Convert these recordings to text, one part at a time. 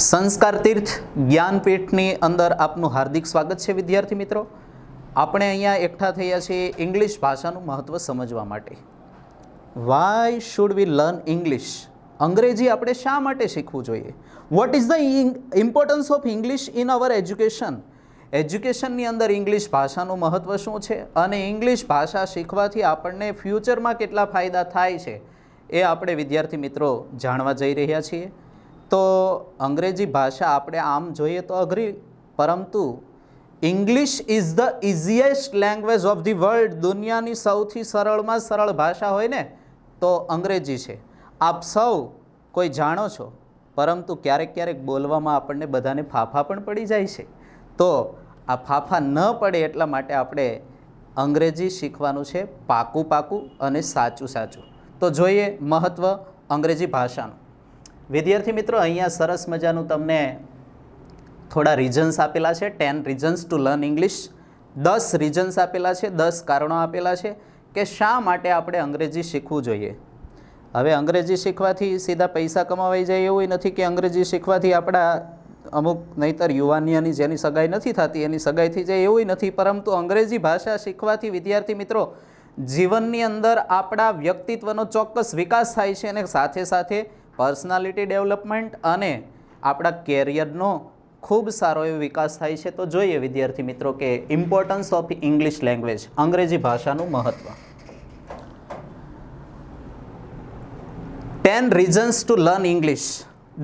સંસ્કાર તીર્થ જ્ઞાનપીઠની અંદર આપનું હાર્દિક સ્વાગત છે વિદ્યાર્થી મિત્રો। આપણે અહીંયા એકઠા થયા છીએ ઇંગ્લિશ ભાષાનું મહત્ત્વ સમજવા માટે। Why should we learn English? અંગ્રેજી આપણે શા માટે શીખવું જોઈએ? What is the importance of English in our education? એજ્યુકેશનની અંદર ઇંગ્લિશ ભાષાનું મહત્ત્વ શું છે અને ઇંગ્લિશ ભાષા શીખવાથી આપણને ફ્યુચરમાં કેટલા ફાયદા થાય છે એ આપણે વિદ્યાર્થી મિત્રો જાણવા જઈ રહ્યા છીએ। તો અંગ્રેજી ભાષા આપણે આમ જોઈએ તો અઘરી, પરંતુ English is the easiest language of the world. દુનિયાની સૌથી સરળમાં સરળ ભાષા હોય ને તો અંગ્રેજી છે। આપ સૌ કોઈ જાણો છો, પરંતુ ક્યારેક ક્યારેક બોલવામાં આપણને બધાને ફાફા પણ પડી જાય છે। તો આ ફાફા ન પડે એટલા માટે આપણે અંગ્રેજી શીખવાનું છે, પાકું પાકું અને સાચું સાચું। તો જોઈએ મહત્ત્વ અંગ્રેજી ભાષાનું। વિદ્યાર્થી મિત્રો, અહીંયા સરસ મજાનું તમને થોડા રીઝન્સ આપેલા છે। 10 reasons to learn English. 10 reasons આપેલા છે, 10 કારણો આપેલા છે કે શા માટે આપણે અંગ્રેજી શીખવું જોઈએ। હવે અંગ્રેજી શીખવાથી સીધા પૈસા કમાવાઈ જાય એવું નથી કે અંગ્રેજી શીખવાથી આપણા અમુક નહીતર યુવાનિયાની જેની સગાઈ નથી થતી એની સગાઈ થઈ જાય એવું નથી, પરંતુ અંગ્રેજી ભાષા શીખવાથી વિદ્યાર્થી મિત્રો જીવનની અંદર આપણા વ્યક્તિત્વનો ચોક્કસ વિકાસ થાય છે અને સાથે સાથે પર્સનાલિટી ડેવલપમેન્ટ અને આપણા કેરિયરનો ખૂબ સારો એવો વિકાસ થાય છે। તો જોઈએ વિદ્યાર્થી મિત્રો કે ઇમ્પોર્ટન્સ ઓફ ઇંગ્લિશ લેંગ્વેજ, અંગ્રેજી ભાષાનું મહત્ત્વ। 10 રીઝન્સ ટુ લર્ન ઇંગ્લિશ।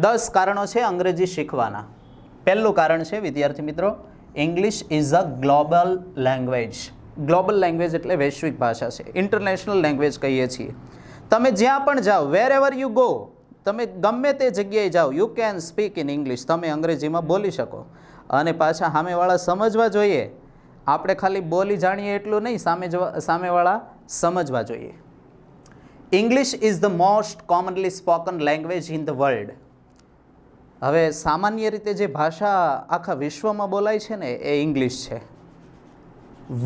10 કારણો છે અંગ્રેજી શીખવાના। પહેલું કારણ છે વિદ્યાર્થી મિત્રો, English is a global language. Global language એટલે વૈશ્વિક ભાષા છે, ઇન્ટરનેશનલ લેંગ્વેજ કહીએ છીએ। તમે જ્યાં પણ જાઓ, વેર એવર યુ ગો, તમે ગમે તે જગ્યાએ જાઓ, you can speak in English, તમે અંગ્રેજીમાં બોલી શકો। અને પાછા સામેવાળા સમજવા જોઈએ, આપણે ખાલી બોલી જાણીએ એટલું નહીં, સામેવાળા સમજવા જોઈએ। English is the most commonly spoken language in the world. હવે સામાન્ય રીતે જે ભાષા આખા વિશ્વમાં બોલાય છે ને એ ઇંગ્લિશ છે।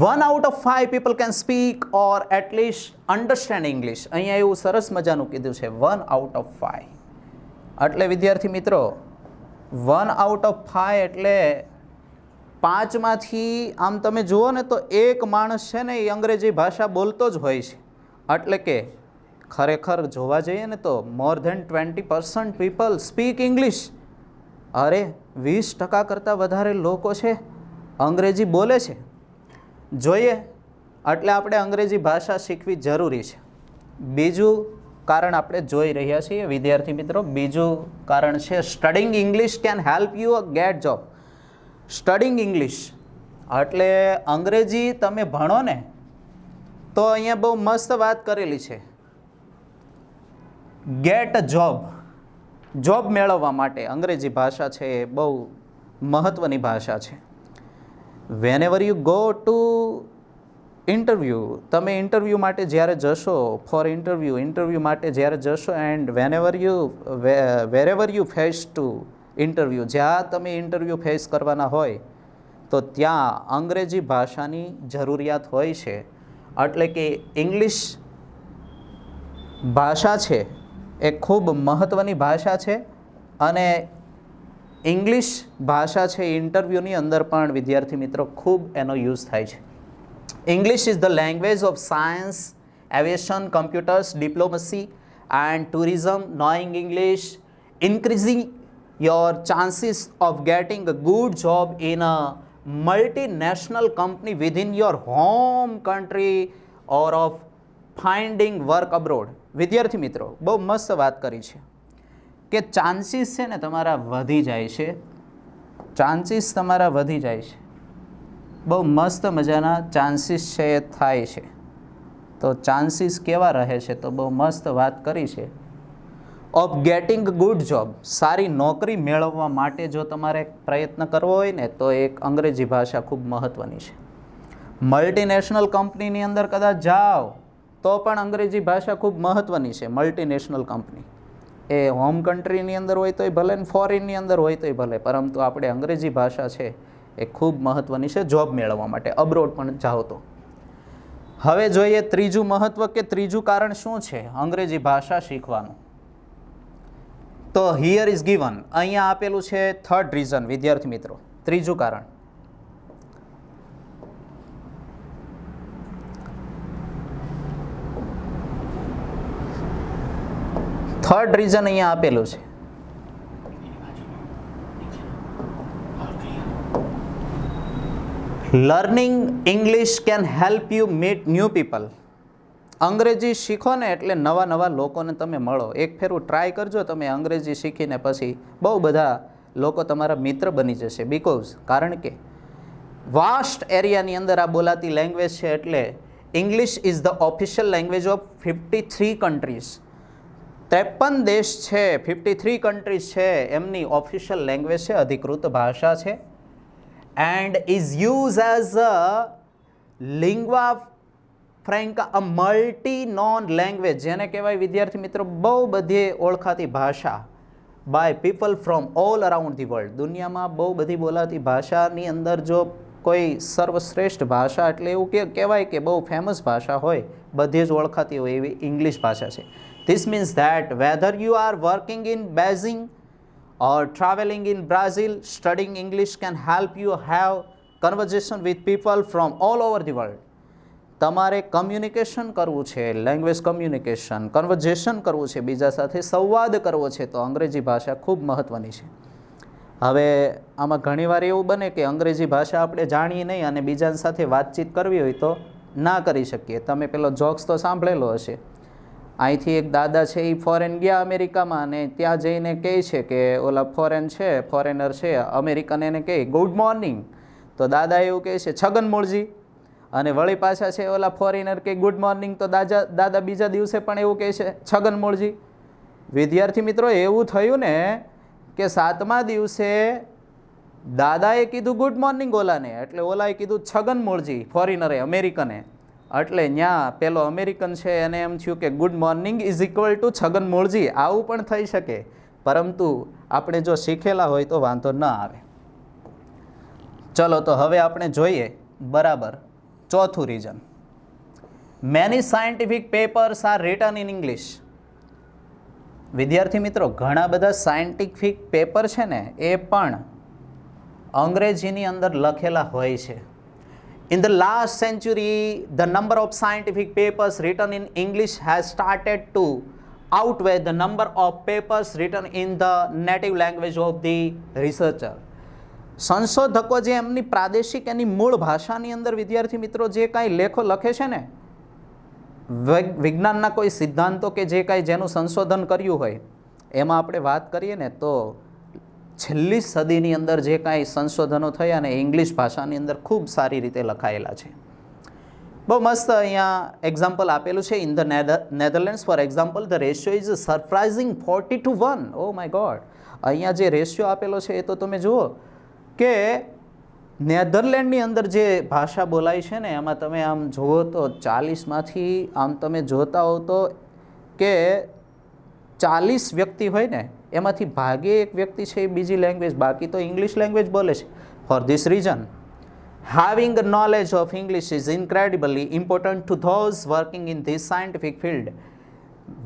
1 out of 5 people can speak or at least understand English। અહીંયા એવું સરસ મજાનું કીધું છે, 1 out of 5। એટલે વિદ્યાર્થી મિત્રો 1 out of 5 એટલે 5માંથી આમ તમે જુઓ ને તો એક માણસ છે ને એ અંગ્રેજી ભાષા બોલતો જ હોય છે। એટલે કે ખરેખર જોવા જઈએ ને તો more than 20% people speak English. અરે 20% કરતાં વધારે લોકો છે અંગ્રેજી બોલે છે। જોઈએ એટલે આપણે અંગ્રેજી ભાષા શીખવી જરૂરી છે। બીજું કારણ આપણે જોઈ રહ્યા છીએ વિદ્યાર્થી મિત્રો, બીજું કારણ છે studying English can help you get job. Studying English એટલે અંગ્રેજી તમે ભણો ને તો અહીંયા બહુ મસ્ત વાત કરેલી છે, ગેટ અ જોબ, જોબ મેળવવા માટે અંગ્રેજી ભાષા છે એ બહુ મહત્ત્વની ભાષા છે। Whenever you go to interview, તમે ઇન્ટરવ્યૂ માટે જ્યારે જશો, ફોર ઇન્ટરવ્યૂ માટે જ્યારે જશો, and wherever you face to interview, જ્યાં તમે ઇન્ટરવ્યૂ ફેસ કરવાના હોય તો ત્યાં અંગ્રેજી ભાષાની જરૂરિયાત હોય છે। એટલે કે ઇંગ્લિશ ભાષા છે એ ખૂબ મહત્ત્વની ભાષા છે અને ઇંગ્લિશ ભાષા છે ઇન્ટરવ્યૂની અંદર પણ વિદ્યાર્થી મિત્રો ખૂબ એનો યુઝ થાય છે। English is the language of science, aviation, computers, diplomacy and tourism. Knowing English increasing your chances of getting a good job in a multinational company within your home country or of finding work abroad. વિદ્યાર્થી મિત્રો બહુ મસ્ત વાત કરી છે કે chances છે ને તમારા વધી જાય છે, ચાન્સીસ તમારા વધી જાય છે, બહુ મસ્ત મજાના ચાન્સીસ છે એ થાય છે। તો ચાન્સીસ કેવા રહે છે તો બહુ મસ્ત વાત કરી છે, ઓફ ગેટિંગ ગુડ જોબ, સારી નોકરી મેળવવા માટે જો તમારે પ્રયત્ન કરવો હોય ને તો એક અંગ્રેજી ભાષા ખૂબ મહત્ત્વની છે। મલ્ટીનેશનલ કંપનીની અંદર કદાચ જાઓ તો પણ અંગ્રેજી ભાષા ખૂબ મહત્ત્વની છે। મલ્ટીનેશનલ કંપની એ હોમ કન્ટ્રીની અંદર હોય તોય ભલે ને ફોરેનની અંદર હોય તોય ભલે, પરંતુ આપણે અંગ્રેજી ભાષા છે એ ખૂબ મહત્ત્વની છે જોબ મેળવવા માટે, અબ્રોડ પણ જાઓ તો। હવે જોઈએ ત્રીજું મહત્ત્વ કે ત્રીજું કારણ શું છે અંગ્રેજી ભાષા શીખવાનું। તો હિયર ઇઝ ગિવન, અહીંયા આપેલું છે થર્ડ રીઝન વિદ્યાર્થી મિત્રો, ત્રીજું કારણ. થર્ડ રીઝન અહીંયા આપેલું છે. Learning English can help you meet new people. અંગ્રેજી શીખો ને એટલે નવા નવા લોકોને તમે મળો. એક ફેરું ટ્રાય કરજો તમે અંગ્રેજી શીખીને, પછી બહુ બધા લોકો તમારા મિત્ર બની જશે. બીકોઝ કારણ કે વાસ્ટ એરિયાની અંદર આ બોલાતી લેંગ્વેજ છે, એટલે English is the official language of 53 countries. 53 દેશ છે, 53 કન્ટ્રીઝ છે, એમની ઓફિશિયલ લેંગ્વેજ છે, અધિકૃત ભાષા છે. And is use as a lingua franca, a multi known language, જેને કહેવાય વિદ્યાર્થી મિત્રો બહુ બધી ઓળખાતી ભાષા by people from all around the world. દુનિયામાં બહુ બધી બોલાતી ભાષાની અંદર જો કોઈ સર્વશ્રેષ્ઠ ભાષા એટલે એવું કહેવાય કે બહુ ફેમસ ભાષા હોય, બધી જ ઓળખાતી હોય એવી ઇંગ્લિશ ભાષા છે. This means that whether you are working in basing or traveling in Brazil, studying English can help you have conversation with people from all over the world. તમારે કમ્યુનિકેશન કરવું છે, લેંગ્વેજ કમ્યુનિકેશન, કન્વર્ઝેશન કરવું છે, બીજા સાથે સંવાદ કરવો છે, તો અંગ્રેજી ભાષા ખૂબ મહત્ત્વની છે. હવે આમાં ઘણીવાર એવું બને કે અંગ્રેજી ભાષા આપણે જાણીએ નહીં અને બીજા સાથે વાતચીત કરવી હોય તો ના કરી શકીએ. તમે પેલો જોક્સ તો સાંભળેલો હશે. અહીંથી એક દાદા છે, એ ફોરેન ગયા અમેરિકામાં, અને ત્યાં જઈને કહે છે કે ઓલા ફોરેનર છે અમેરિકન, એને કહે ગુડ મોર્નિંગ, તો દાદા એવું કહે છે છગન મૂળજી. અને વળી પાછા છે ઓલા ફોરેનર કે ગુડ મોર્નિંગ, તો દાદા બીજા દિવસે પણ એવું કહે છે છગન મૂળજી. વિદ્યાર્થી મિત્રો એવું થયું ને કે 7મા દિવસે દાદાએ કીધું ગુડ મોર્નિંગ ઓલાને, એટલે ઓલાએ કીધું છગન મૂળજી, ફોરેનરે, અમેરિકને. એટલે ત્યાં પેલો અમેરિકન છે એને એમ થયું કે good morning is equal to Chhagan Mulji. આવું પણ થઈ શકે, પરંતુ આપણે જો શીખેલા હોય તો વાંધો ન આવે. ચલો તો હવે આપણે જોઈએ બરાબર ચોથું reason. Many scientific papers are written in English. વિદ્યાર્થી મિત્રો ઘણા બધા સાયન્ટિફિક પેપર છે ને એ પણ અંગ્રેજીની અંદર લખેલા હોય છે. In the last century, the number of scientific papers written in English has started to outweigh the number of papers written in the native language of the researcher. સંશોધકો જે એમની પ્રાદેશિક એની મૂળ ભાષાની અંદર વિદ્યાર્થી મિત્રો જે કાંઈ લેખો લખે છે ને, વિજ્ઞાનના કોઈ સિદ્ધાંતો કે જે કાંઈ જેનું સંશોધન કર્યું હોય, એમાં આપણે વાત કરીએ ને તો છેલ્લી સદીની અંદર જે કાંઈ સંશોધનો થયા ને ઇંગ્લિશ ભાષાની અંદર ખૂબ સારી રીતે લખાયેલા છે. બહુ મસ્ત અહીંયા એક્ઝામ્પલ આપેલું છે. In the Netherlands for example the ratio is surprising 40:1. Oh my God, અહીંયા જે રેશિયો આપેલો છે એ તો તમે જુઓ કે નેધરલેન્ડની અંદર જે ભાષા બોલાય છે ને એમાં તમે આમ જુઓ તો 40માંથી આમ તમે જોતા હો તો કે 40 વ્યક્તિ હોય ને એમાંથી ભાગે એક વ્યક્તિ છે એ બીજી લેંગ્વેજ, બાકી તો ઇંગ્લિશ લેંગ્વેજ બોલે છે. For this reason having a knowledge of English is incredibly important to those working in this scientific field.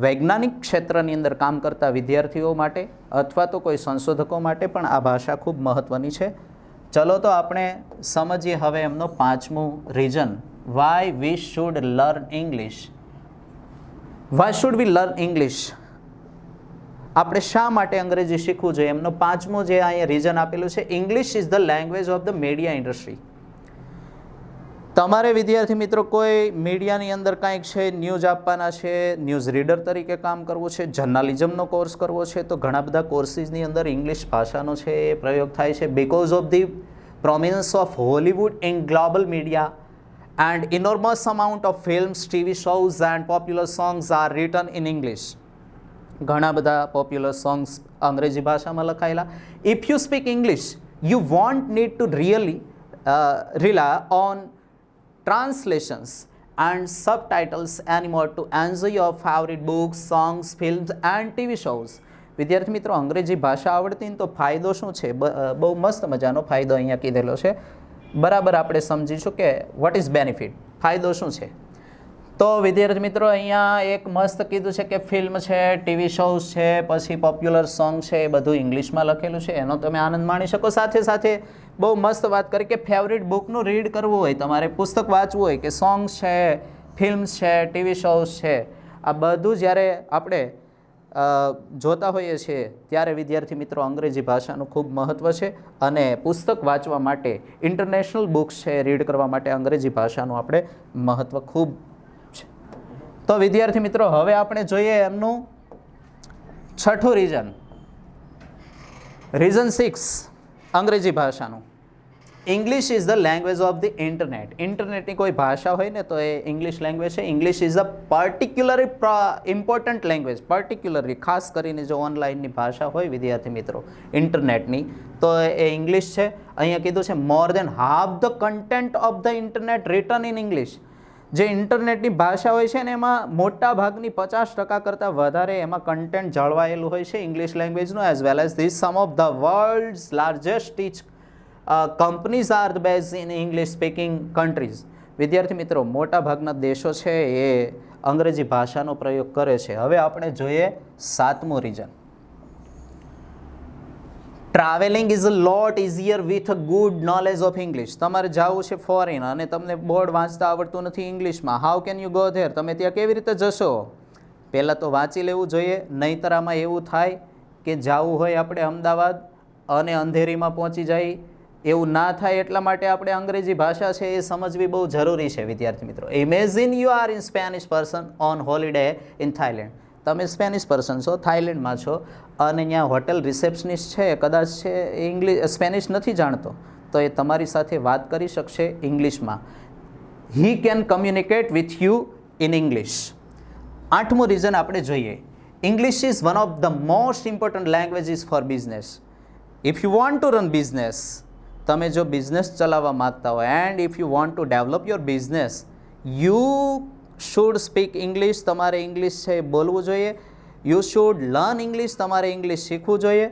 વૈજ્ઞાનિક ક્ષેત્રની અંદર કામ કરતા વિદ્યાર્થીઓ માટે અથવા તો કોઈ સંશોધકો માટે પણ આ ભાષા ખૂબ મહત્ત્વની છે. ચલો તો આપણે સમજીએ હવે એમનો 5મું reason, why we should learn English. Why should we learn English? આપણે શા માટે અંગ્રેજી શીખવું જોઈએ? એમનો 5મું જે અહીંયા રીઝન આપેલું છે, English is the language of the media industry. તમારે વિદ્યાર્થી મિત્રો કોઈ મીડિયાની અંદર કાંઈક છે, ન્યૂઝ આપવાના છે, ન્યૂઝ રીડર તરીકે કામ કરવું છે, જર્નાલિઝમનો કોર્સ કરવો છે, તો ઘણા બધા કોર્સીસની અંદર ઇંગ્લિશ ભાષાનો છે એ પ્રયોગ થાય છે. Because of the prominence of Hollywood in global media and enormous amount of films, TV shows and popular songs are written in English. ઘણા બધા પોપ્યુલર સોંગ્સ અંગ્રેજી ભાષામાં લખાયેલા. If you speak English you won't need to really rely on translations and subtitles anymore to enjoy your favorite books, songs, films and TV shows. વિદ્યાર્થી મિત્રો અંગ્રેજી ભાષા આવડતી ને તો ફાયદો શું છે? બહુ મસ્ત મજાનો ફાયદો અહીંયા કીધેલો છે. બરાબર આપણે સમજીશું કે વોટ ઇઝ બેનિફિટ, ફાયદો શું છે. તો વિદ્યાર્થી મિત્રો અહીંયા એક મસ્ત કીધું છે કે ફિલ્મ છે, ટીવી શોઝ છે, પછી પોપ્યુલર સોંગ છે, એ બધું ઇંગ્લિશમાં લખેલું છે, એનો તમે આનંદ માણી શકો. સાથે સાથે બહુ મસ્ત વાત કરી કે ફેવરિટ બુકનું રીડ કરવું હોય, તમારે પુસ્તક વાંચવું હોય, કે સોંગ્સ છે, ફિલ્મ્સ છે, ટીવી શોઝ છે, આ બધું જ્યારે આપણે જોતા હોઈએ છીએ ત્યારે વિદ્યાર્થી મિત્રો અંગ્રેજી ભાષાનું ખૂબ મહત્ત્વ છે. અને પુસ્તક વાંચવા માટે, ઇન્ટરનેશનલ બુક્સ છે રીડ કરવા માટે અંગ્રેજી ભાષાનું આપણે મહત્ત્વ ખૂબ છે. તો વિદ્યાર્થી મિત્રો હવે આપણે જોઈએ એમનું છઠ્ઠું રીઝન, રીઝન 6 અંગ્રેજી ભાષાનું. English is the language of the internet. ઇન્ટરનેટની કોઈ ભાષા હોય ને તો એ ઇંગ્લિશ લેંગ્વેજ છે. English is a particularly important language. Particularly ખાસ કરીને જો ઓનલાઈનની ભાષા હોય વિદ્યાર્થી મિત્રો ઇન્ટરનેટની, તો એ ઇંગ્લિશ છે. અહીંયા કીધું છે more than half the content of the internet written in English. જે ઇન્ટરનેટની ભાષા હોય છે ને એમાં મોટા ભાગની 50% કરતાં વધારે એમાં કન્ટેન્ટ જળવાયેલું હોય છે ઇંગ્લિશ લેંગ્વેજનું. As well as this some of the world's largest companies are the base in English speaking countries. વિદ્યાર્થી મિત્રો મોટા ભાગના દેશો છે એ અંગ્રેજી ભાષાનો પ્રયોગ કરે છે. હવે આપણે જોઈએ 7મું reason. Travelling is a lot easier with a good knowledge of English. તમારે જવું છે ફોરેન અને તમને બોર્ડ વાંચતા આવડતું નથી ઇંગ્લિશમાં. How can you go there? તમે ત્યાં કેવી રીતે જશો? પહેલાં તો વાંચી લેવું જોઈએ. નહીંતર આમાં એવું થાય કે જવું હોય આપણે અમદાવાદ અને અંધેરીમાં પહોંચી જાય. એવું ના થાય એટલા માટે આપણે અંગ્રેજી ભાષા છે એ સમજવી બહુ જરૂરી છે વિદ્યાર્થી મિત્રો. Imagine you are in Spanish person on Holiday Inn Thailand. તમે સ્પેનિશ પર્સન છો, થાઈલેન્ડમાં છો, અને ત્યાં હોટેલ રિસેપ્શનિસ્ટ છે કદાચ છે સ્પેનિશ નથી જાણતો, તો એ તમારી સાથે વાત કરી શકશે ઇંગ્લિશમાં. He can communicate with you in English. 8મું રીઝન આપણે જોઈએ. English is one of the most important languages for business. If you want to run business, તમે જો બિઝનેસ ચલાવવા માગતા હોય, and if you want to develop your business, you should speak English. તમારે English છે બોલવું જોઈએ. You should learn English. તમારે ઇંગ્લિશ શીખવું જોઈએ.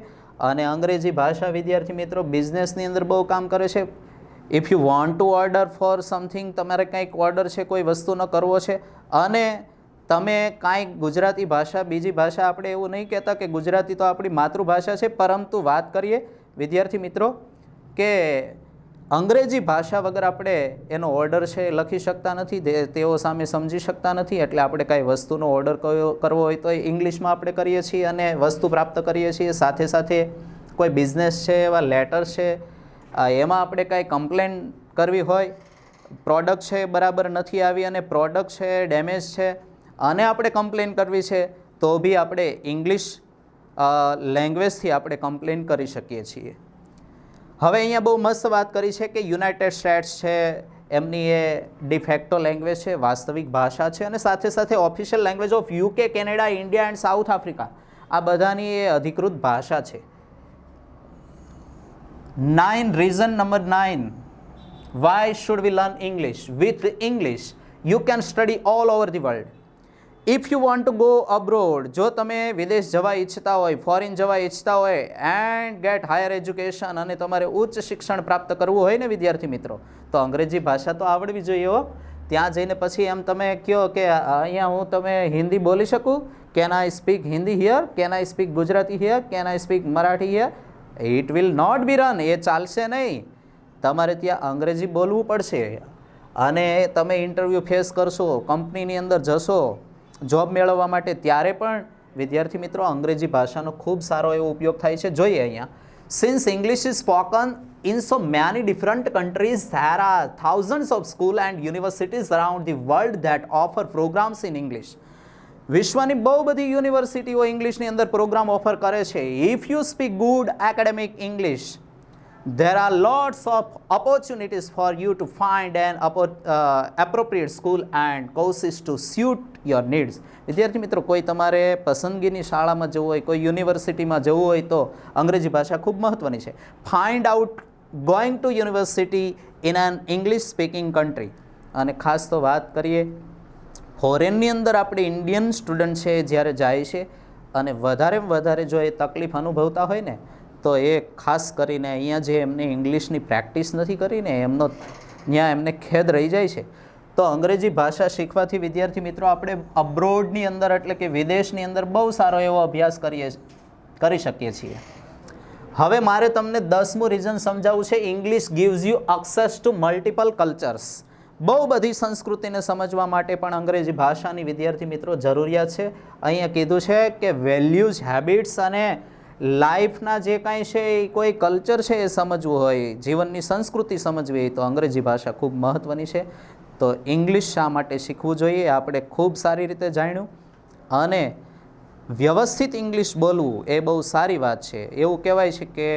અને અંગ્રેજી ભાષા વિદ્યાર્થી મિત્રો બિઝનેસની અંદર બહુ કામ કરે છે. If you want two order four something, તમારે કંઈક ઓર્ડર છે કોઈ વસ્તુનો કરવો છે, અને તમે કાંઈક ગુજરાતી ભાષા, બીજી ભાષા, આપણે એવું નહીં કહેતા કે ગુજરાતી તો આપણી માતૃભાષા છે, પરંતુ વાત કરીએ વિદ્યાર્થી મિત્રો કે અંગ્રેજી ભાષા વગર આપણે એનો ઓર્ડર છે લખી શકતા નથી, તેઓ સામે સમજી શકતા નથી. એટલે આપણે કાંઈ વસ્તુનો ઓર્ડર કરવો હોય તો ઇંગ્લિશમાં આપણે કરીએ છીએ અને વસ્તુ પ્રાપ્ત કરીએ છીએ. સાથે સાથે કોઈ બિઝનેસ છે, એવા લેટર છે, એમાં આપણે કાંઈ કમ્પ્લેન કરવી હોય, પ્રોડક્ટ છે બરાબર નથી આવી અને પ્રોડક્ટ છે ડેમેજ છે અને આપણે કમ્પ્લેન કરવી છે, તો બી આપણે ઇંગ્લિશ લેંગ્વેજથી આપણે કમ્પ્લેન કરી શકીએ છીએ. હવે અહીંયા બહુ મસ્ત વાત કરી છે કે યુનાઇટેડ સ્ટેટ્સ છે એમની એ ડિફેક્ટો લેંગ્વેજ છે, વાસ્તવિક ભાષા છે, અને સાથે સાથે official language of UK, Canada, India and south Africa, આ બધાની એ અધિકૃત ભાષા છે. 9 reason number 9 Y should we learn English. With English you can study all over the world. If you want to go abroad, જો તમે વિદેશ જવા ઈચ્છતા હોય, ફોરેન જવા ઈચ્છતા હોય, એન્ડ ગેટ હાયર એજ્યુકેશન, અને તમારે ઉચ્ચ શિક્ષણ પ્રાપ્ત કરવું હોય ને વિદ્યાર્થી મિત્રો, તો અંગ્રેજી ભાષા તો આવડવી જોઈએ હો. ત્યાં જઈને પછી એમ તમે કહો કે અહીંયા હું તમે હિન્દી બોલી શકું, can I speak Hindi here, can I speak Gujarati here, can I speak Marathi here, it will not be run. એ ચાલશે નહીં. તમારે ત્યાં અંગ્રેજી બોલવું પડશે. અને તમે ઇન્ટરવ્યૂ ફેસ કરશો, કંપનીની અંદર જશો જોબ મેળવવા માટે, ત્યારે પણ વિદ્યાર્થી મિત્રો અંગ્રેજી ભાષાનો ખૂબ સારો એવો ઉપયોગ થાય છે. જોઈએ અહીંયા, since English is spoken in so many different countries, there are thousands of school and universities around the world that offer programs in English. વિશ્વની બહુ બધી યુનિવર્સિટીઓ ઇંગ્લિશની અંદર પ્રોગ્રામ ઓફર કરે છે. If you speak good academic English, there are lots of opportunities for you to find an appropriate school and courses to suit your needs. વિદ્યાર્થી મિત્રો કોઈ તમારે પસંદગીની શાળામાં જવું હોય, કોઈ યુનિવર્સિટીમાં જવું હોય તો અંગ્રેજી ભાષા ખૂબ મહત્ત્વની છે. Find out going to university in an English speaking country. અને ખાસ તો વાત કરીએ ફોરેનની અંદર આપણે ઇન્ડિયન સ્ટુડન્ટ છે જ્યારે જાય છે અને વધારે જો એ તકલીફ અનુભવતા હોય ને, તો એ ખાસ કરીને અહીંયા જે એમને ઇંગ્લિશની પ્રેક્ટિસ નથી કરીને એમનો ત્યાં એમને ખેદ રહી જાય છે. તો અંગ્રેજી ભાષા શીખવાથી વિદ્યાર્થી મિત્રો આપણે અબ્રોડની અંદર એટલે કે વિદેશની અંદર બહુ સારો એવો અભ્યાસ કરી શકીએ છીએ. હવે મારે તમને 10મું રીઝન સમજાવવું છે. English gives you access two multiple cultures. બહુ બધી સંસ્કૃતિને સમજવા માટે પણ અંગ્રેજી ભાષાની વિદ્યાર્થી મિત્રો જરૂરિયાત છે. અહીંયા કીધું છે કે વેલ્યુઝ, હેબિટ્સ અને લાઈફના જે કાંઈ છે એ કોઈ કલ્ચર છે એ સમજવું હોય, જીવનની સંસ્કૃતિ સમજવી હોય તો અંગ્રેજી ભાષા ખૂબ મહત્ત્વની છે. તો ઇંગ્લિશ શા માટે શીખવું જોઈએ આપણે ખૂબ સારી રીતે જાણ્યું. અને વ્યવસ્થિત ઇંગ્લિશ બોલવું એ બહુ સારી વાત છે. એવું કહેવાય છે કે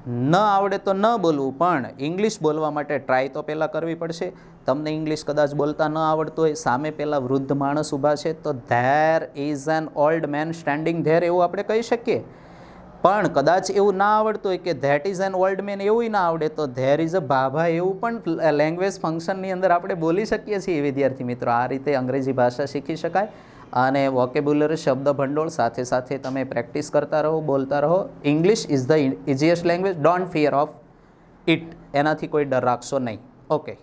ન આવડે તો ન બોલવું, પણ ઇંગ્લિશ બોલવા માટે ટ્રાય તો પહેલાં કરવી પડશે. તમને ઇંગ્લિશ કદાચ બોલતા ન આવડતું હોય, સામે પહેલાં વૃદ્ધ માણસ ઊભા છે તો there is an old man standing there એવું આપણે કહી શકીએ. પણ કદાચ એવું ના આવડતું હોય કે that is an old man એવું ના આવડે તો ધેર ઇઝ અ ભાભા એવું પણ લેંગ્વેજ ફંક્શનની અંદર આપણે બોલી શકીએ છીએ વિદ્યાર્થી મિત્રો. આ રીતે અંગ્રેજી ભાષા શીખી શકાય. અને વોકેબ્યુલરી શબ્દ ભંડોળ સાથે સાથે તમે પ્રેક્ટિસ કરતા રહો, બોલતા રહો. English is the easiest language. Don't fear of it. એનાથી કોઈ ડર રાખશો નહીં. ઓકે.